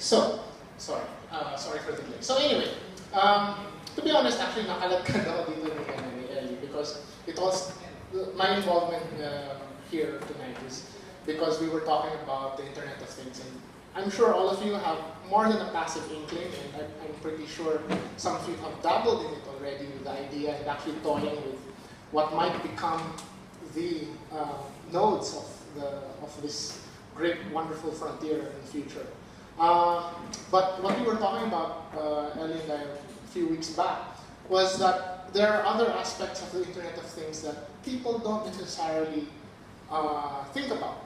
Sorry for the delay. So anyway, to be honest, actually nakalagkan ako dito ni Ellie because it was my involvement here tonight is because we were talking about the Internet of Things, and I'm sure all of you have more than a passive inkling, and I'm pretty sure some of you have dabbled in it already with the idea and actually toying with what might become the nodes of this great, wonderful frontier in the future. But what we were talking about, Ellie and I, a few weeks back, was that there are other aspects of the Internet of Things that people don't necessarily think about.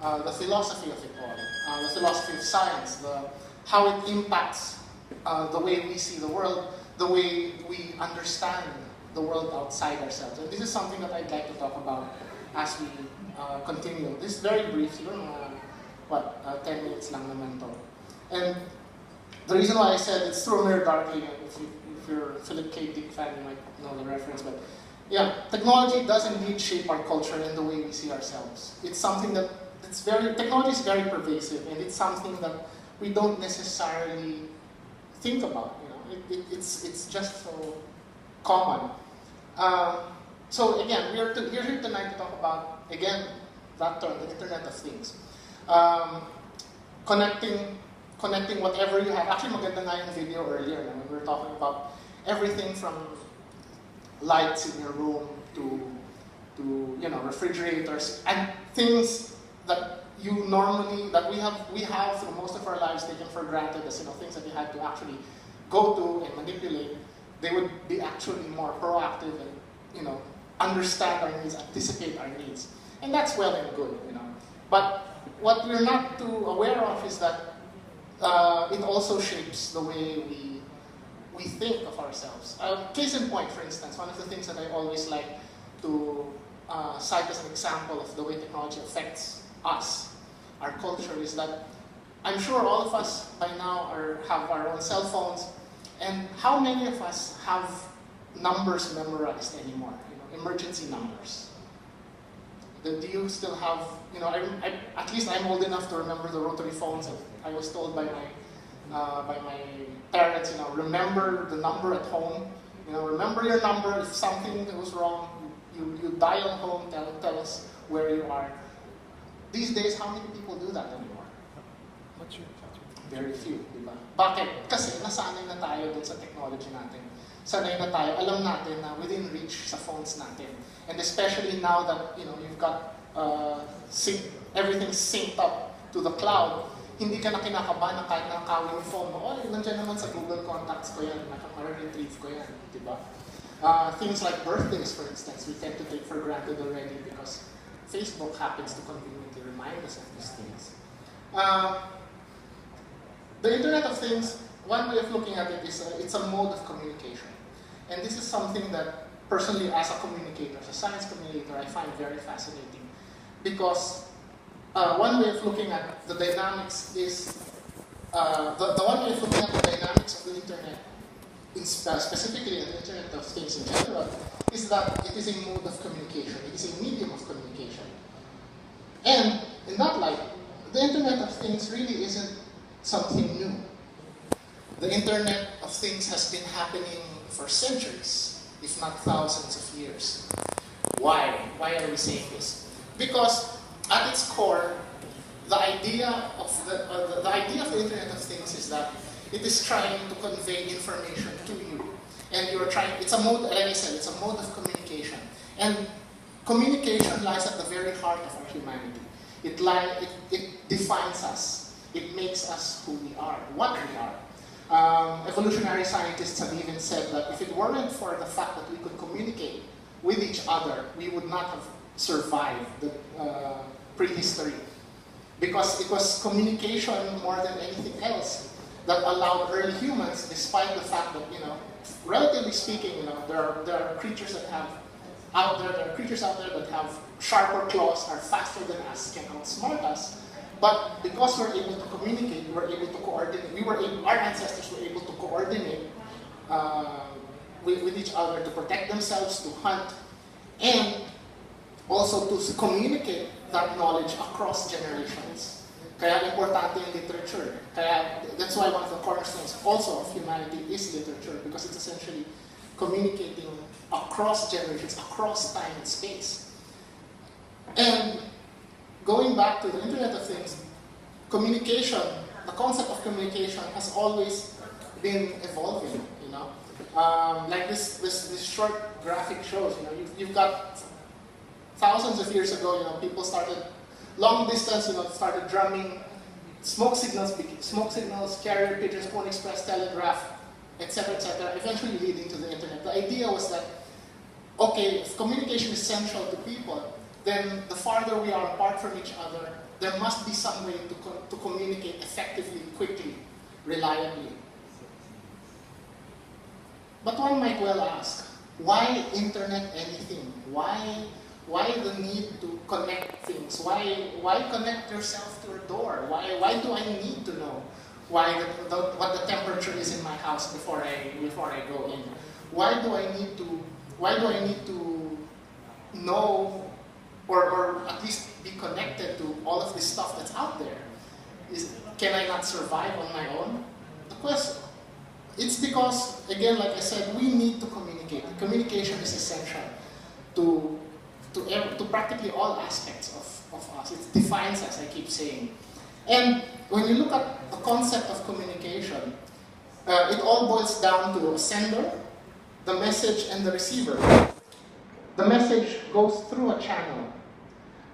The philosophy of it all, the philosophy of science, how it impacts the way we see the world, the way we understand the world outside ourselves. And this is something that I'd like to talk about as we continue. This is very brief, siguro 10 minutes lang naman to. And the reason why I said it's through a mirror darkly, if you're a Philip K. Dick fan, you might know the reference, but yeah, technology does indeed shape our culture and the way we see ourselves. It's something that technology is very pervasive, and it's something that we don't necessarily think about. It's just so common. So again, we're here tonight to talk about, again, that term, the Internet of Things. Connecting whatever you have. Actually, maganda nga yung video earlier when we were talking about everything from lights in your room to refrigerators and things that we have through most of our lives taken for granted as things that you had to actually go to and manipulate. They would be actually more proactive and understand our needs, anticipate our needs, and that's well and good. But what we're not too aware of is that it also shapes the way we think of ourselves. Case in point, for instance, one of the things that I always like to cite as an example of the way technology affects us, our culture, is that I'm sure all of us by now have our own cell phones, and how many of us have numbers memorized anymore? Emergency numbers. Do you still have, at least I'm old enough to remember the rotary phones. I was told by my parents, remember the number at home. Remember your number. If something goes wrong, you dial home, tell us where you are. These days, how many people do that anymore? Not sure. Very few, di ba? Bakit? Kasi nasanay na tayo dun sa technology natin. Sanay na tayo, alam natin na within reach sa phones natin. And especially now that you've got everything synced up to the cloud, hindi ka na kinakabahan na kahit nakakawin yung phone mo. Nandiyan naman sa Google Contacts ko yan, retrieve ko yan, di ba? Things like birthdays, for instance, we tend to take for granted already because Facebook happens to conveniently remind us of these things. The Internet of Things, one way of looking at it is it's a mode of communication. And this is something that, personally, as a communicator, as a science communicator, I find very fascinating. Because one way of looking at the dynamics is, the one way of looking at the dynamics of the Internet, specifically the Internet of Things in general, is that it is a mode of communication. It is a medium of communication. And in that light, the Internet of Things really isn't something new. The Internet of Things has been happening for centuries, if not thousands of years. Why? Why are we saying this? Because at its core, the idea of the Internet of Things is that it is trying to convey information to you, and it's a mode. Like I said, it's a mode of communication, and communication lies at the very heart of our humanity. It defines us. It makes us who we are, what we are. Evolutionary scientists have even said that if it weren't for the fact that we could communicate with each other, we would not have survived the prehistory. Because it was communication more than anything else that allowed early humans, despite the fact that, relatively speaking, there are creatures that have out there that have sharper claws, are faster than us, can outsmart us. But because we're able to communicate, we're able to coordinate. Our ancestors were able to coordinate with each other to protect themselves, to hunt, and also to communicate that knowledge across generations. Kaya importante yung literature. Kaya that's why one of the cornerstones also of humanity is literature, because it's essentially communicating across generations, across time and space. And going back to the Internet of Things, communication, the concept of communication has always been evolving, you know. Like this short graphic shows, you know, you've got thousands of years ago, you know, people started long distance, you know, started drumming, smoke signals, carrier pigeons, phone express, telegraph, etc., eventually leading to the internet. The idea was that, okay, if communication is central to people, then the farther we are apart from each other, there must be some way to communicate effectively, quickly, reliably. But one might well ask, why internet anything? Why the need to connect things? Why connect yourself to a door? Why do I need to know what the temperature is in my house before I go in? Why do I need to know or at least be connected to all of this stuff that's out there? Can I not survive on my own? The question, it's because, again, like I said, we need to communicate. Communication is essential to practically all aspects of us. It defines us, I keep saying. And when you look at the concept of communication, it all boils down to a sender, the message, and the receiver. The message goes through a channel,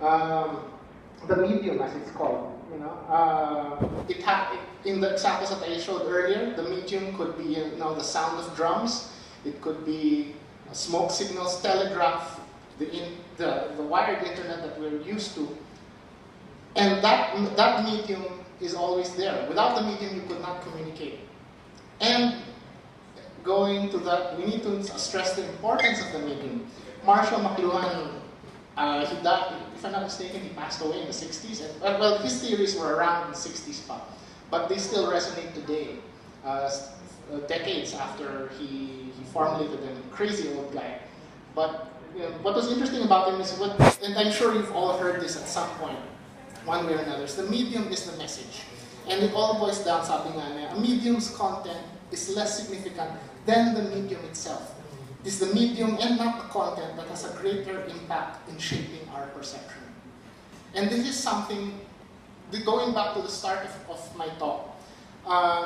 the medium, as it's called. You know, in the examples that I showed earlier, the medium could be, you know, the sound of drums. It could be smoke signals, telegraph, the wired internet that we're used to. And that medium is always there. Without the medium, you could not communicate. And going to that, we need to stress the importance of the medium. Marshall McLuhan, he died, if I'm not mistaken, he passed away in the 60s. And, well, his theories were around in the 60s, but they still resonate today, decades after he formulated them. Crazy old guy. But you know, what was interesting about him is and I'm sure you've all heard this at some point, one way or another, is the medium is the message. And it all boils down, sabi nga niya, a medium's content is less significant than the medium itself. It is the medium and not the content that has a greater impact in shaping our perception. And this is something, going back to the start of my talk,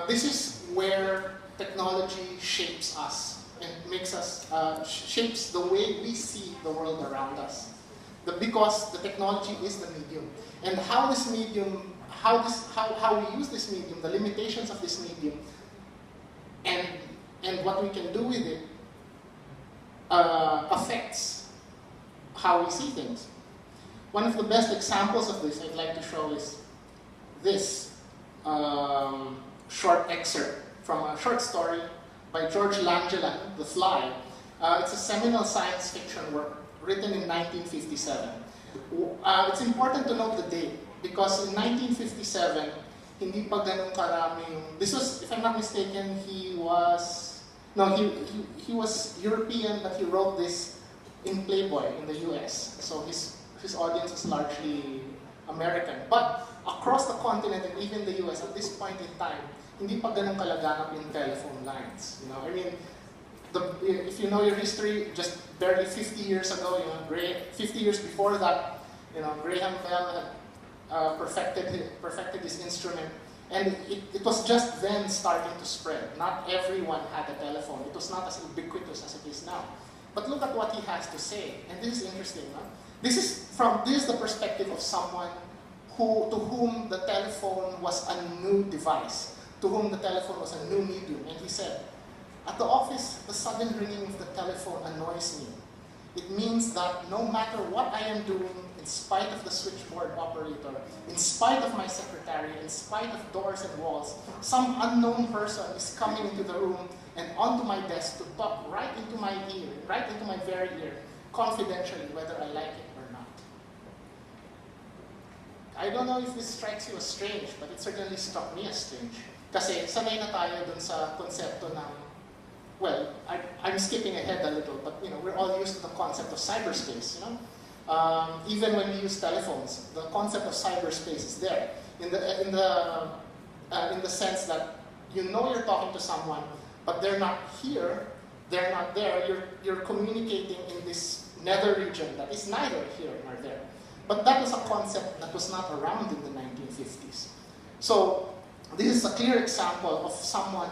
this is where technology shapes us and makes us, shapes the way we see the world around us. Because the technology is the medium. And how this medium, how we use this medium, the limitations of this medium, and what we can do with it, affects how we see things. One of the best examples of this I'd like to show is this short excerpt from a short story by George Langeland, The Fly. It's a seminal science fiction work written in 1957. It's important to note the date because in 1957, hindi pa ganun karami yung, this was, if I'm not mistaken, he was European, but he wrote this in Playboy in the US. So his audience is largely American. But across the continent and even the US at this point in time, hindi pa ganun kalaganap yung telephone lines. You know, I mean, if you know your history, just barely 50 years ago, you know, 50 years before that, you know, Graham Bell had perfected his instrument. And it was just then starting to spread. Not everyone had a telephone. It was not as ubiquitous as it is now. But look at what he has to say. And this is interesting. No? This is the perspective of someone to whom the telephone was a new device, to whom the telephone was a new medium. And he said, at the office, the sudden ringing of the telephone annoys me. It means that no matter what I am doing, in spite of the switchboard operator, in spite of my secretary, in spite of doors and walls, some unknown person is coming into the room and onto my desk to talk right into my ear, right into my very ear, confidentially, whether I like it or not. I don't know if this strikes you as strange, but it certainly struck me as strange. Kasi sanay na tayo dun sa konsepto ng, well, I'm skipping ahead a little, but you know, we're all used to the concept of cyberspace, you know? Even when we use telephones, the concept of cyberspace is there. in the sense that you know you're talking to someone, but they're not here, they're not there. You're communicating in this nether region that is neither here nor there. But that was a concept that was not around in the 1950s. So this is a clear example of someone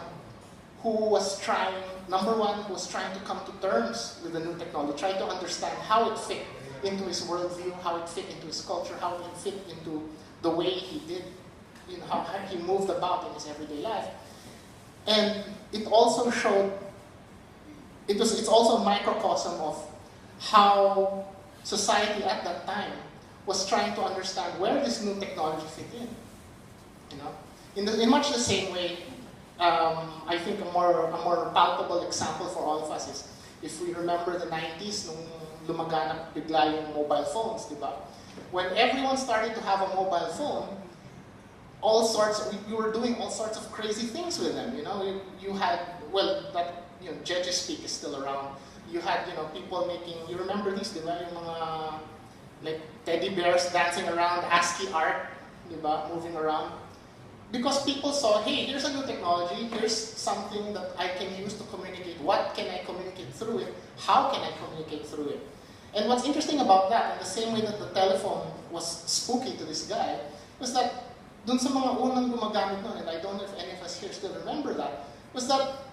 who was trying, number one, who was trying to come to terms with the new technology, trying to understand how it fit into his worldview, how it fit into his culture, how it fit into the way he did, how he moved about in his everyday life. And it also showed, it's also a microcosm of how society at that time was trying to understand where this new technology fit in. In much the same way, I think a more palpable example for all of us is if we remember the 90s, nung lumaganap bigla yung mobile phones, di ba? When everyone started to have a mobile phone, we were doing all sorts of crazy things with them. You had, well, that, Jeje Speak is still around. You had, people making, you remember these, di ba? Yung mga, like, teddy bears dancing around, ASCII art, di ba? Moving around. Because people saw, hey, here's a new technology, here's something that I can use to communicate. What can I communicate through it? How can I communicate through it? And what's interesting about that, in the same way that the telephone was spooky to this guy, was that dun sa mga unang gumagamit nun, and I don't know if any of us here still remember that, was that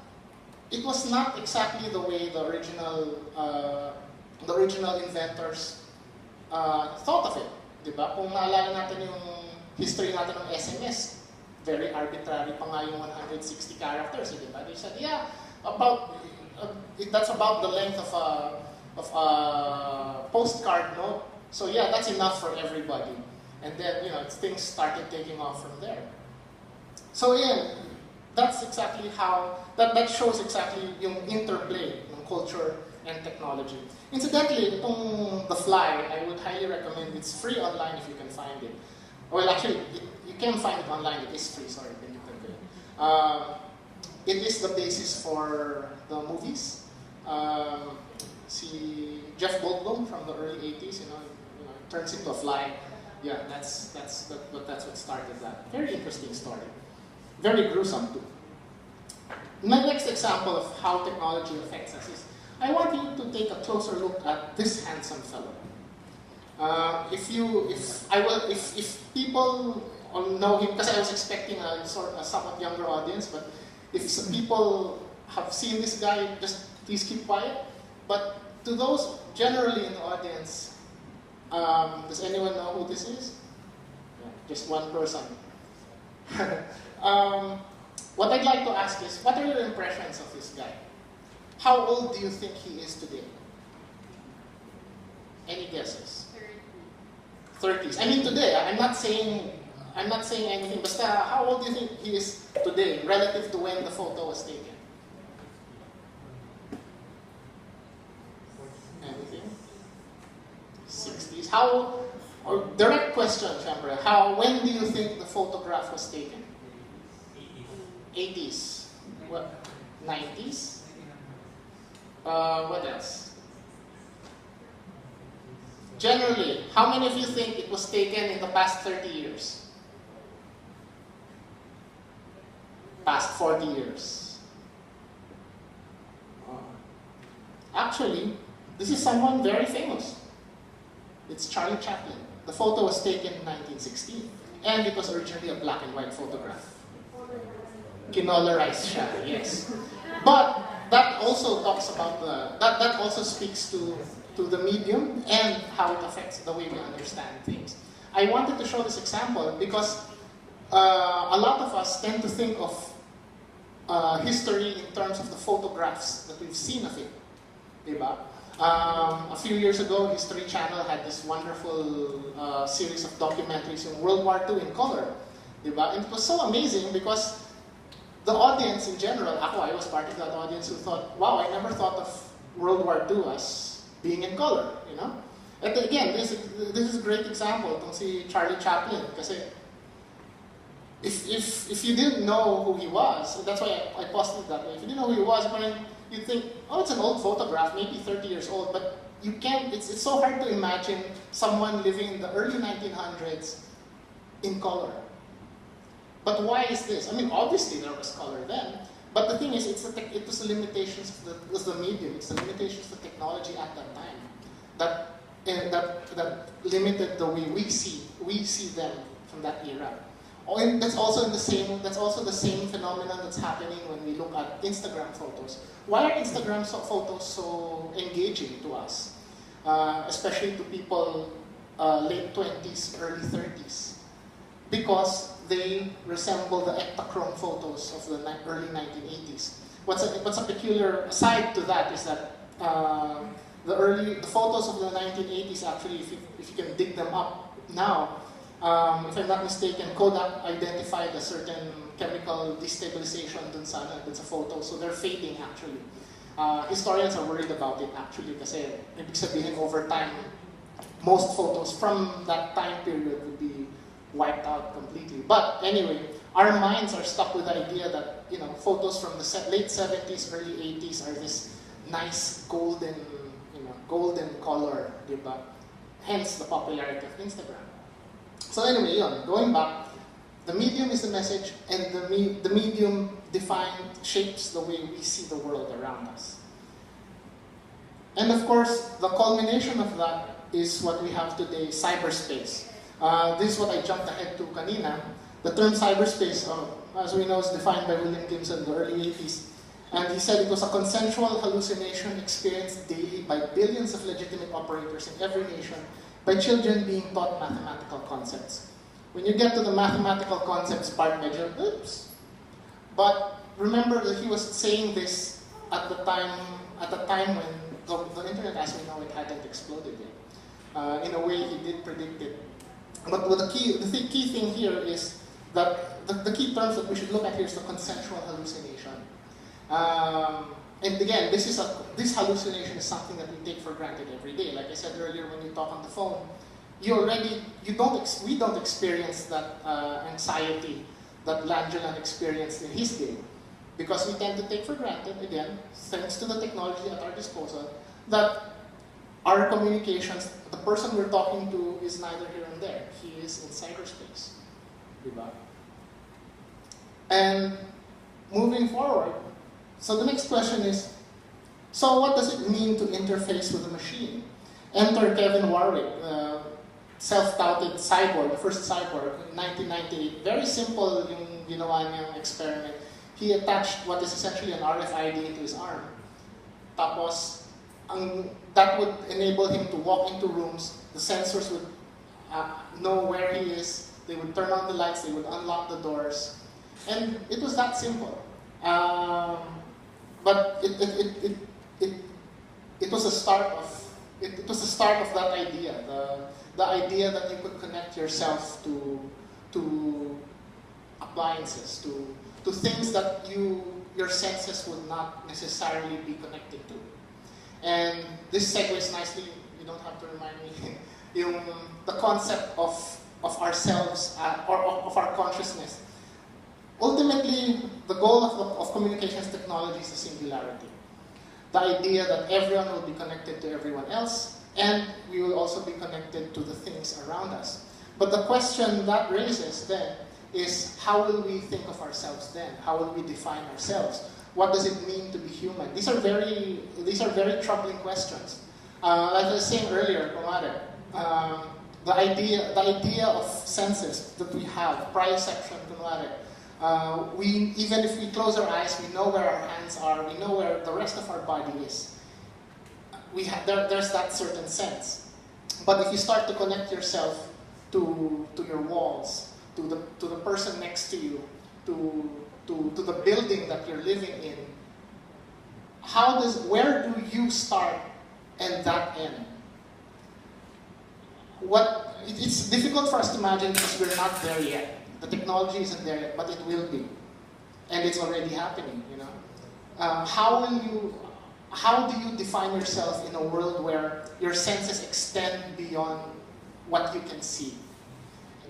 it was not exactly the way the original inventors thought of it. Diba? Kung naalala natin yung history natin ng SMS, very arbitrary pa nga yung 160 characters. Diba? They said, yeah, that's about the length of a postcard note. So yeah, that's enough for everybody. And then, things started taking off from there. So yeah, that's exactly how, that shows exactly yung interplay ng culture and technology. Incidentally, itong The Fly, I would highly recommend. It's free online if you can find it. Well, actually, you can find it online. It is free, sorry. It is the basis for the movies. See Jeff Goldblum from the early 80s, turns into a fly. Yeah, that's what started that. Very interesting story. Very gruesome too. My next example of how technology affects us is, I want you to take a closer look at this handsome fellow. If people know him, because I was expecting a somewhat younger audience, but if some people have seen this guy, just please keep quiet. But to those generally in the audience, does anyone know who this is? Yeah, just one person. What I'd like to ask is, what are your impressions of this guy? How old do you think he is today? Any guesses? 30s. I mean today. I'm not saying anything. Basta, how old do you think he is today relative to when the photo was taken? Anything? 60s. Or direct question, syempre. When do you think the photograph was taken? 80s. What? 90s? What else? Generally, how many of you think it was taken in the past 30 years? Past 40 years? Actually, this is someone very famous. It's Charlie Chaplin. The photo was taken in 1916, and it was originally a black and white photograph. Kinolarized siya, yes. But that also talks about that also speaks to the medium and how it affects the way we understand things. I wanted to show this example because a lot of us tend to think of history in terms of the photographs that we've seen of it. Diba? A few years ago, History Channel had this wonderful series of documentaries on World War II in color. Diba? And it was so amazing because the audience in general, I was part of that audience who thought, wow, I never thought of World War II as being in color, And again, this is a great example itong si Charlie Chaplin. Kasi if you didn't know who he was, that's why I posted that way. If you didn't know who he was, you'd think, oh, it's an old photograph, maybe 30 years old, but you can't, it's so hard to imagine someone living in the early 1900s in color. But why is this? I mean, obviously there was color then, but the thing is, it was the limitations of the medium, it's the limitations of the technology at that time that limited the way we see them from that era. And that's also the same phenomenon that's happening when we look at Instagram photos. Why are Instagram photos so engaging to us, especially to people late 20s, early 30s? Because they resemble the ectochrome photos of the early 1980s. What's a peculiar side to that is that the photos of the 1980s, actually, if you can dig them up now, if I'm not mistaken, Kodak identified a certain chemical destabilization dun sa photo, so they're fading actually. Historians are worried about it actually kasi ibig sabihin over time, most photos from that time period would be wiped out completely. But anyway, our minds are stuck with the idea that photos from the late 70s, early 80s are this nice golden color, diba? Hence the popularity of Instagram. So anyway, going back, the medium is the message, and the medium shapes the way we see the world around us. And of course, the culmination of that is what we have today, cyberspace. This is what I jumped ahead to kanina. The term cyberspace, as we know, is defined by William Gibson in the early 80s. And he said it was a consensual hallucination experienced daily by billions of legitimate operators in every nation, by children being taught mathematical concepts. When you get to the mathematical concepts part, medyo, oops. But remember that he was saying this at the time when the internet as we know it hadn't exploded yet. In a way, he did predict it. But the key thing here is that the key terms that we should look at here is the consensual hallucination. And again, this hallucination is something that we take for granted every day. Like I said earlier, when you talk on the phone, we don't experience that anxiety that Langeland experienced in his day, because we tend to take for granted, again, thanks to the technology at our disposal, that our communications, the person we're talking to is neither here and there. He is in cyberspace. Diba? And moving forward, so the next question is, so what does it mean to interface with a machine? Enter Kevin Warwick, self-touted cyborg, the first cyborg, in 1998. Very simple yung ginawa niyang experiment. He attached what is essentially an RFID to his arm. Tapos, that would enable him to walk into rooms. The sensors would know where he is. They would turn on the lights. They would unlock the doors. And it was that simple. But it was the start of that idea. The idea that you could connect yourself to appliances, to things that your senses would not necessarily be connected to. And this segues nicely, you don't have to remind me, the concept of ourselves or of our consciousness. Ultimately, the goal of communications technology is the singularity. The idea that everyone will be connected to everyone else, and we will also be connected to the things around us. But the question that raises then is, how will we think of ourselves then? How will we define ourselves? What does it mean to be human? These are very troubling questions. Like I was saying earlier, the idea of senses that we have, proprioception, even if we close our eyes, we know where our hands are, we know where the rest of our body is. There's that certain sense. But if you start to connect yourself to your walls, to the person next to you, to the building that you're living in, where do you start and that end? It's difficult for us to imagine because we're not there yet. The technology isn't there yet, but it will be, and it's already happening. How do you define yourself in a world where your senses extend beyond what you can see?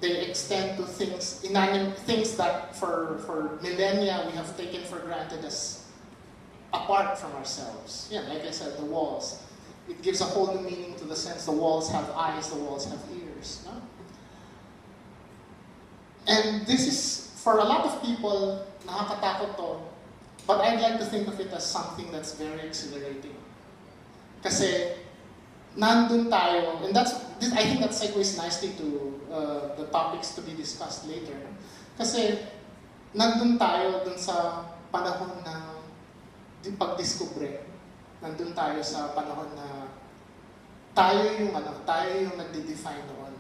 They extend to things, inanimate things that for millennia we have taken for granted as apart from ourselves. Yeah, like I said, the walls. It gives a whole new meaning to the sense the walls have eyes, the walls have ears. No? And this is for a lot of people, nakakatakot to, but I'd like to think of it as something that's very exhilarating. Kasi, nandun tayo, and I think that segues nicely to the topics to be discussed later. Kasi, nandun tayo dun sa panahon ng pagdiskubre. Nandun tayo sa panahon na tayo yung nagde-define noon.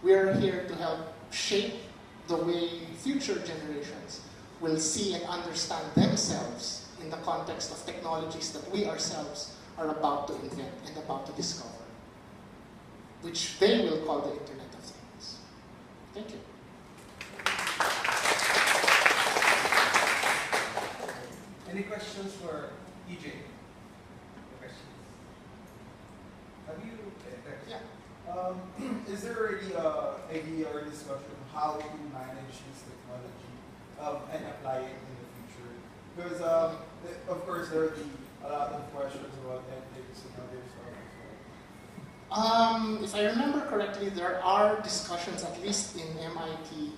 We are here to help shape the way future generations will see and understand themselves in the context of technologies that we ourselves are about to invent and about to discover, which they will call the Internet of Things. Thank you. Any questions for EJ? Questions? Have you? Yeah. Is there already an idea or discussion how to manage this technology and apply it in the future? Because of course there will be a lot of questions about ethics and other stuff as well. If I remember correctly, there are discussions, at least in MIT,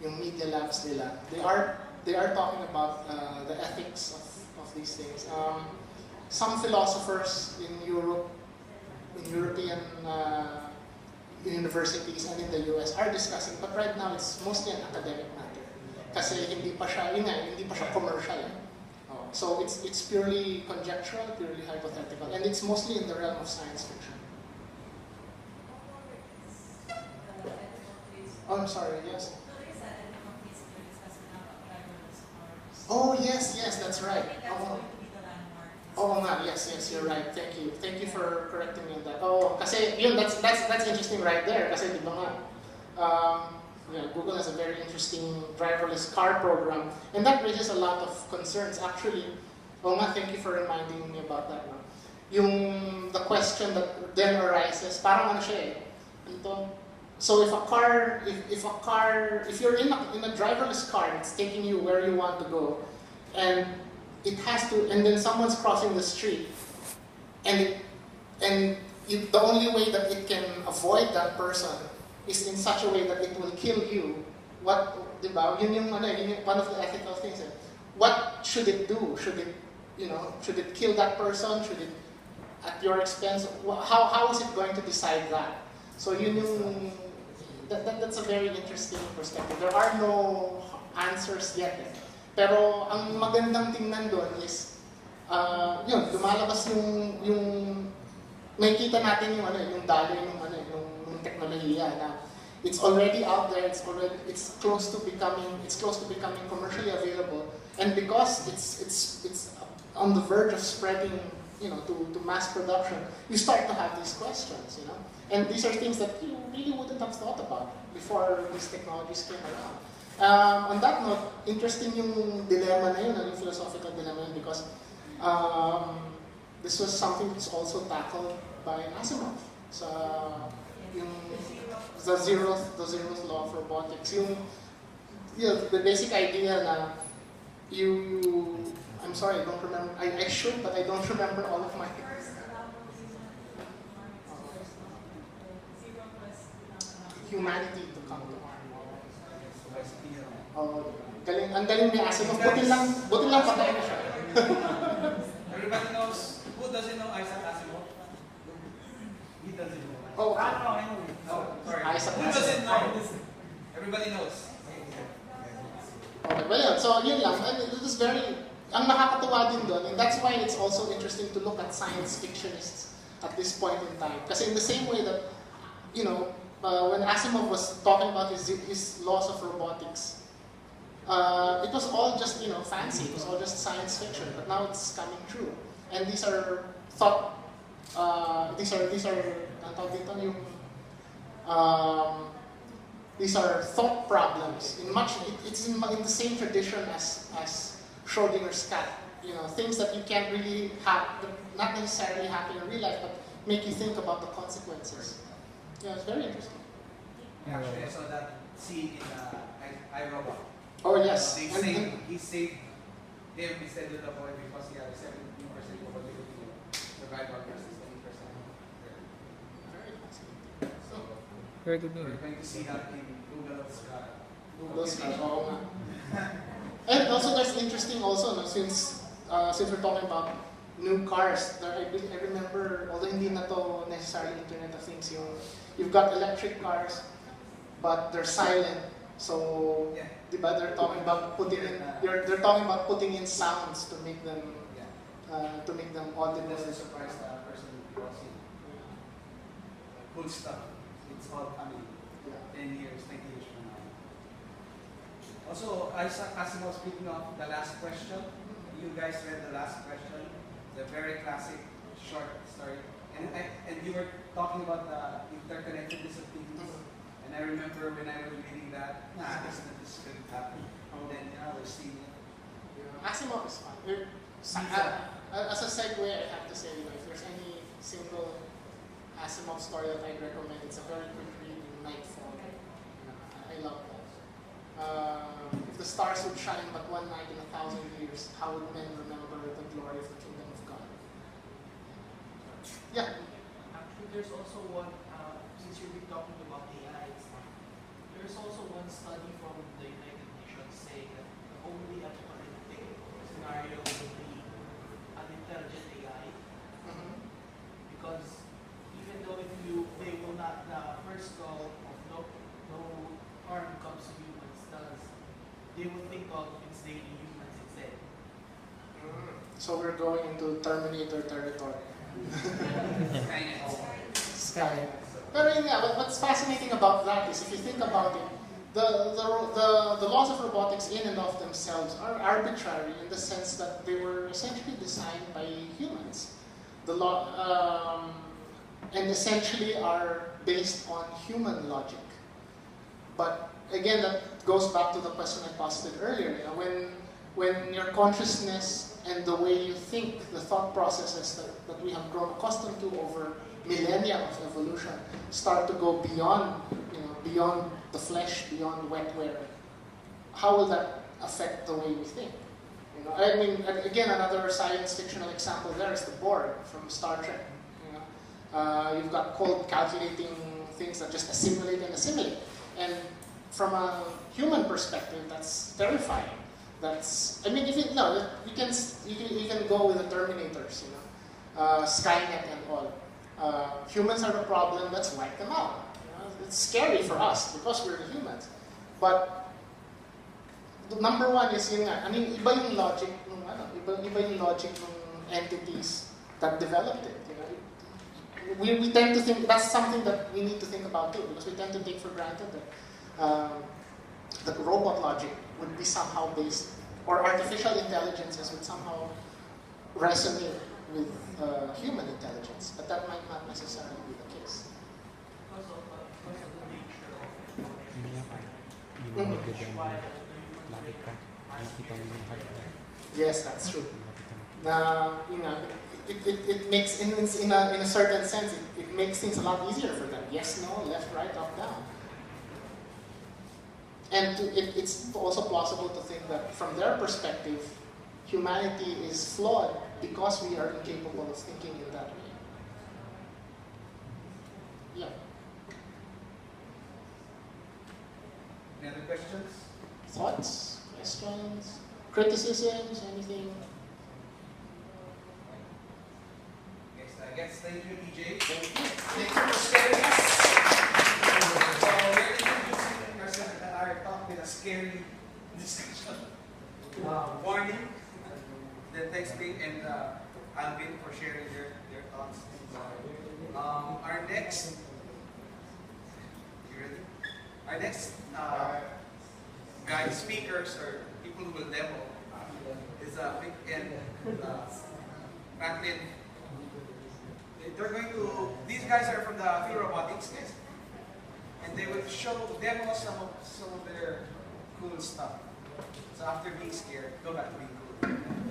yung media labs nila. They are talking about the ethics of these things. Some philosophers in Europe, in European universities and in the US are discussing, but right now it's mostly an academic matter. Kasi hindi pa siya commercial. So it's purely conjectural, purely hypothetical, and it's mostly in the realm of science fiction. Oh, I'm sorry, yes? Oh, yes, that's right. Oh, nga, yes, you're right. Thank you. Thank you for correcting me on that. Oh, kasi yun, that's interesting right there. Kasi di ba nga, Google has a very interesting driverless car program, and that raises a lot of concerns. Actually, thank you for reminding me about that. No? The question that then arises, parang ano siya so if you're in a driverless car, it's taking you where you want to go, and then someone's crossing the street, the only way that it can avoid that person is in such a way that it will kill you. Diba? Yun yung one of the ethical things. What should it do? Should it kill that person? Should it, at your expense? How is it going to decide that? So that's a very interesting perspective. There are no answers yet. Pero ang magandang tingnan doon is, lumalabas yung makikita natin yung daloy ng teknolohiya na it's already out there, it's close to becoming commercially available, and because it's on the verge of spreading, to mass production, you start to have these questions, and these are things that you really wouldn't have thought about before these technologies came around. On that note, interesting yung dilemma na yun, yung philosophical dilemma yun, because this was something that's also tackled by Asimov the zeroth law of robotics. The basic idea na I'm sorry, I don't remember. I should, but I don't remember all of my. Humanity to come to harm. Ang galing ni Asimov. Buti lang patay na siya. Everybody knows. Who doesn't know Isaac Asimov? He doesn't know. Oh, I know. Sorry. Isaac Who doesn't know? Everybody knows. Okay, well, so yun lang. And it is ang nakakatuwa din doon, and that's why it's also interesting to look at science fictionists at this point in time. Kasi in the same way that, when Asimov was talking about his laws of robotics, it was all just fancy. It was all just science fiction, but now it's coming true. And these are thought. These are thought problems. It's in the same tradition as Schrodinger's cat. Things that you can't really not necessarily happen in real life, but make you think about the consequences. It's very interesting. Actually, I saw that scene in iRobot. Oh yes. He saved him instead of the boy because he had a 17% probability to survive versus 20%. Very fascinating. Very good news. We're going to see that in Google Sky. Those cars, oo nga. And also, there's interesting also, no, since we're talking about new cars, I remember, although hindi na to necessarily Internet of Things, you've got electric cars, but they're silent. So, Yeah. diba, they're talking about putting in sounds to make them audible. Doesn't surprise the person because cool stuff. It's all coming. Yeah. 10 years, 20 years from now. Also, Asimo, speaking of the last question, you guys read the last question, the very classic short story, and you were talking about the interconnectedness of things. And I remember when I was reading that, this couldn't happen. And then we're seeing it. Asimov is fun. As a segue, I have to say, if there's any single Asimov story that I'd recommend, it's a very quick read, Nightfall. I love that. If the stars would shine but one night in 1,000 years, how would men remember the glory of the kingdom of God? Yeah. Actually, there's also one, since you've been talking about AI and stuff, there's also one study from the United Nations saying that the only apocalyptic scenario will be an intelligent AI. Because even though they will not, the first goal of no harm comes to humans, does they will think of its daily humans instead. So we're going into Terminator territory. Sky. But yeah, what's fascinating about that is if you think about it, the laws of robotics in and of themselves are arbitrary in the sense that they were essentially designed by humans. The law and essentially are based on human logic. But again, that goes back to the question I posited earlier. When your consciousness and the way you think, the thought processes that we have grown accustomed to over millennia of evolution start to go beyond the flesh, beyond wetware, how will that affect the way we think? I mean, again, another science fictional example there is the Borg from Star Trek. You've got cold calculating things that just assimilate and assimilate. And from a human perspective, that's terrifying. I mean, you can go with the Terminators, Skynet and all. Humans are the problem, let's wipe them out. It's scary for us because we're the humans. But number one is iba yung logic ng entities that developed it. We tend to think that's something that we need to think about too, because we tend to take for granted that robot logic would be somehow based, or artificial intelligences would somehow resonate with human intelligence, but that might not necessarily be the case. Because of the nature of Yes, that's true. It makes, in a certain sense, it makes things a lot easier for them. Yes, no, left, right, up, down. And it's also plausible to think that from their perspective, humanity is flawed because we are incapable of thinking in that way. Yeah. Any other questions? Thoughts, questions, criticisms, anything? Yes, I guess thank you, DJ. Thank you. Thank you for sharing us. So we're introducing ourselves at our talk with a scary discussion. Warning. Then thanks Pete and Alvin for sharing their thoughts. Our next, you ready? Our next guide speakers or people who will demo is Vic and Franklin. They're going to, these guys are from the Field Robotics, guys, and they will demo some of their cool stuff. So after being scared, go back to being cool.